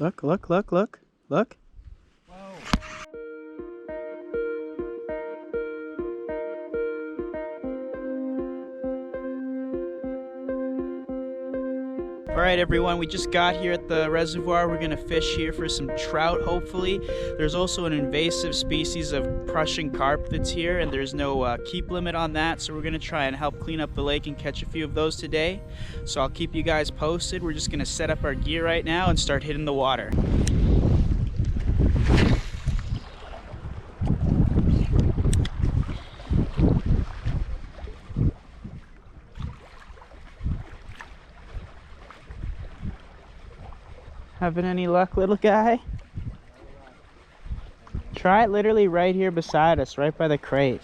Look, look, look, look, look. All right, everyone, we just got here at the reservoir. We're gonna fish here for some trout, hopefully. There's also an invasive species of Prussian carp that's here, and there's no keep limit on that, so we're gonna try and help clean up the lake and catch a few of those today. So I'll keep you guys posted. We're just gonna set up our gear right now and start hitting the water. Having any luck, little guy? Try it literally right here beside us, right by the crate.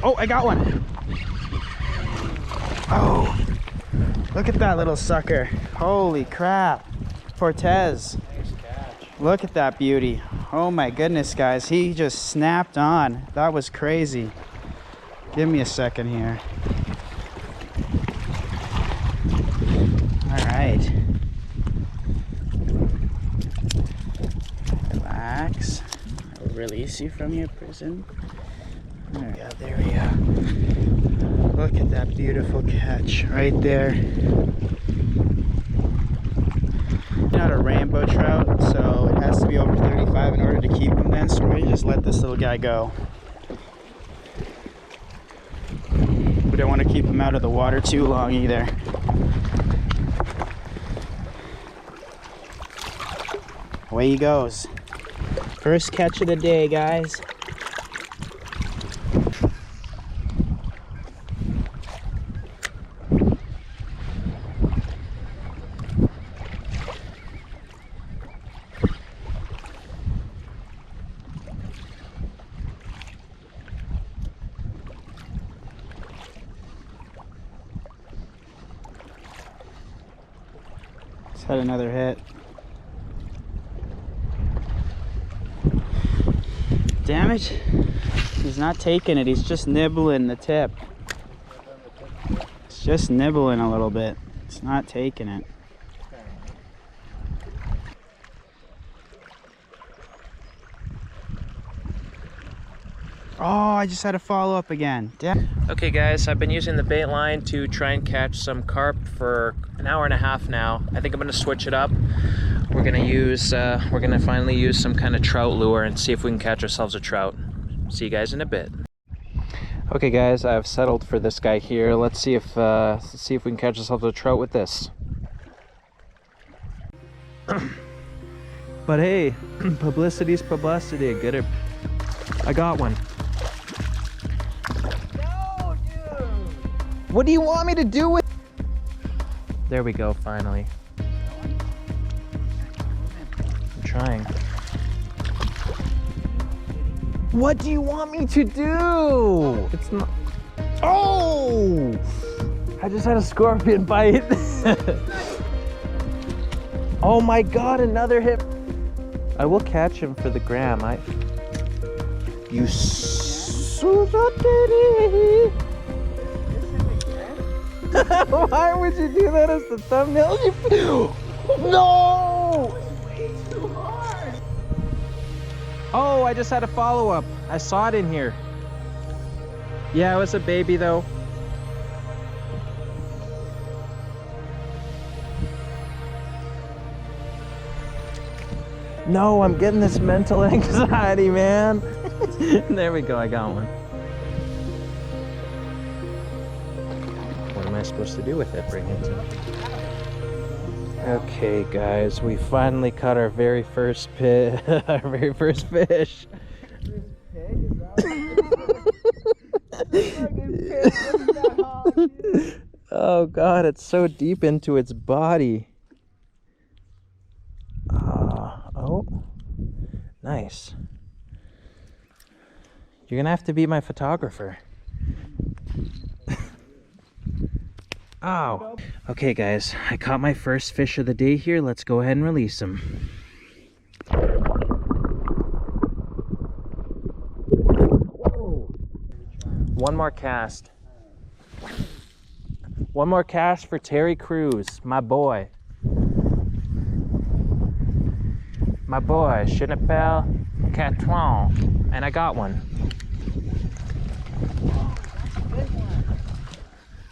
Oh, I got one. Oh, look at that little sucker. Holy crap. Cortez. Nice catch. Look at that beauty. Oh my goodness, guys. He just snapped on. That was crazy. Give me a second here. All right. Relax. I'll release you from your prison. There we go, there we go. Look at that beautiful catch right there. Not a rainbow trout, so it has to be over 35 in order to keep him then, so we're gonna just let this little guy go. We don't want to keep him out of the water too long either. Away he goes. First catch of the day, guys. Just had another hit. Damn it, he's not taking it, he's just nibbling the tip. It's just nibbling a little bit, it's not taking it. Oh, I just had to follow up again. Damn. Okay guys, I've been using the bait line to try and catch some carp for an hour and a half now. I think I'm gonna switch it up. We're gonna finally use some kind of trout lure and see if we can catch ourselves a trout. See you guys in a bit. Okay guys, I've settled for this guy here. Let's see if we can catch ourselves a trout with this. But hey, publicity's publicity. Get it? I got one. No, dude. What do you want me to do with? There we go. Finally. Trying. What do you want me to do? It's not. Oh! I just had a scorpion bite. Oh my god, another hit. I will catch him for the gram. You Why would you do that as the thumbnail? No! Oh, I just had a follow-up. I saw it in here. Yeah, it was a baby though. No, I'm getting this mental anxiety, man. There we go, I got one. What am I supposed to do with it? Bring it to... Okay, guys, we finally caught our very first fish. Oh god, it's so deep into its body. Oh, nice. You're gonna have to be my photographer. Oh. Okay guys, I caught my first fish of the day here. Let's go ahead and release him. One more cast. One more cast for Terry Crews, my boy. My boy, Chenapel Catron. And I got one.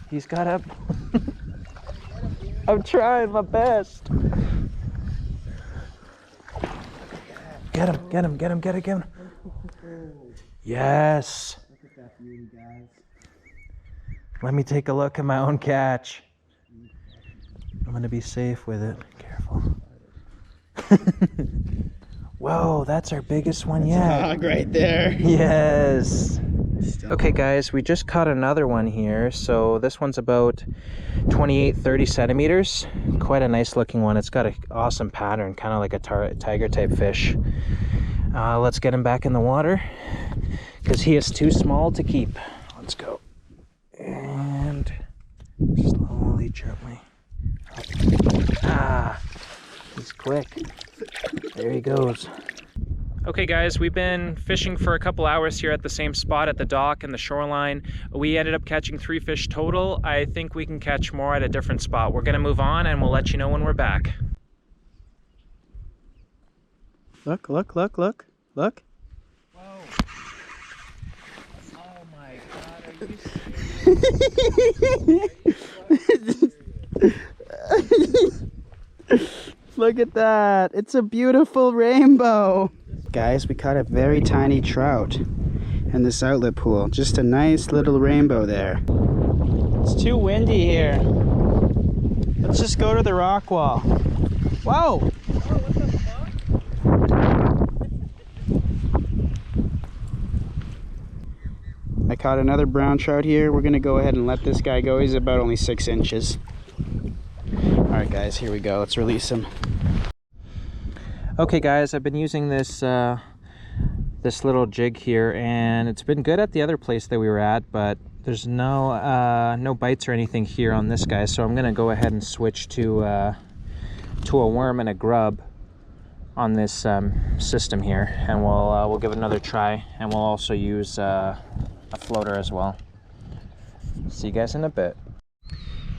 He's got up. I'm trying my best. Get him, get him, get him, get him, get him. Yes. Let me take a look at my own catch. I'm gonna be safe with it. Careful. Whoa, that's our biggest one yet. Dog right there. Yes. Okay guys, we just caught another one here. So this one's about 28-30 centimeters. Quite a nice looking one. It's got an awesome pattern, kind of like a tiger type fish. Let's get him back in the water because he is too small to keep. Let's go. And slowly, gently. Ah, he's quick. There he goes. Okay guys, we've been fishing for a couple hours here at the same spot at the dock and the shoreline. We ended up catching 3 fish total. I think we can catch more at a different spot. We're gonna move on and we'll let you know when we're back. Look, look, look, look, look. Whoa. Oh my God, are you serious? Look at that. It's a beautiful rainbow. Guys, we caught a very tiny trout in this outlet pool. Just a nice little rainbow there. It's too windy here. Let's just go to the rock wall. Whoa! Oh, what the fuck? I caught another brown trout here. We're gonna go ahead and let this guy go. He's about only 6 inches. All right, guys, here we go. Let's release him. Okay guys, I've been using this this little jig here, and it's been good at the other place that we were at, but there's no bites or anything here on this guy, so I'm gonna go ahead and switch to a worm and a grub on this system here, and we'll give it another try, and we'll also use a floater as well. See you guys in a bit.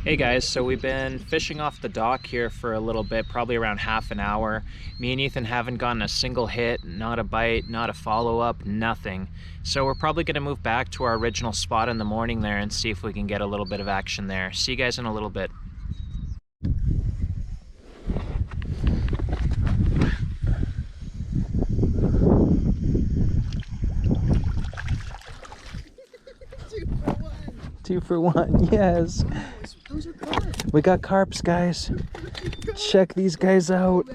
Hey guys, so we've been fishing off the dock here for a little bit, probably around half an hour. Me and Ethan haven't gotten a single hit, not a bite, not a follow-up, nothing. So we're probably gonna move back to our original spot in the morning there and see if we can get a little bit of action there. See you guys in a little bit. Two for one, yes. Those are carps. We got carps, guys. Check these guys out.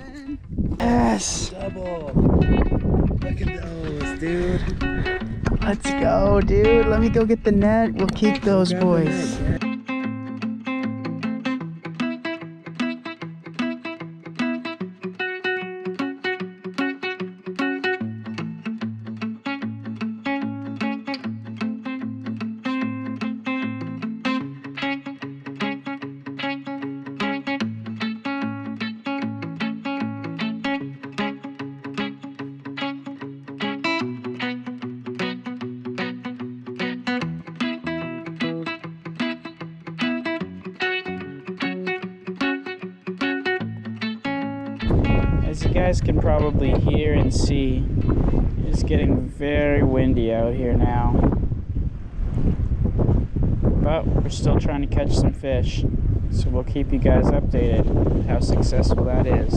Yes. Double. Look at those, dude. Let's go, dude. Let me go get the net. We'll keep those boys. As you guys can probably hear and see, it's getting very windy out here now. But we're still trying to catch some fish, so we'll keep you guys updated how successful that is.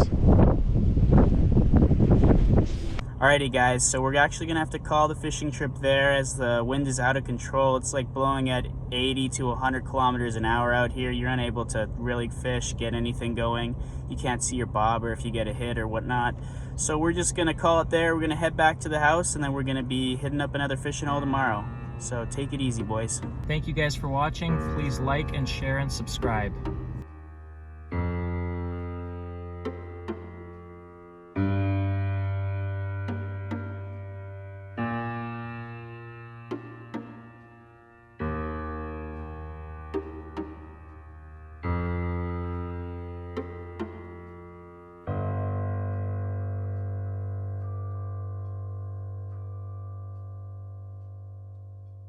Alrighty guys, so we're actually gonna have to call the fishing trip there as the wind is out of control. It's like blowing at 80 to 100 kilometers an hour out here. You're unable to really fish, get anything going. You can't see your bobber if you get a hit or whatnot. So we're just gonna call it there. We're gonna head back to the house, and then we're gonna be hitting up another fishing hole tomorrow. So take it easy, boys. Thank you guys for watching. Please like and share and subscribe.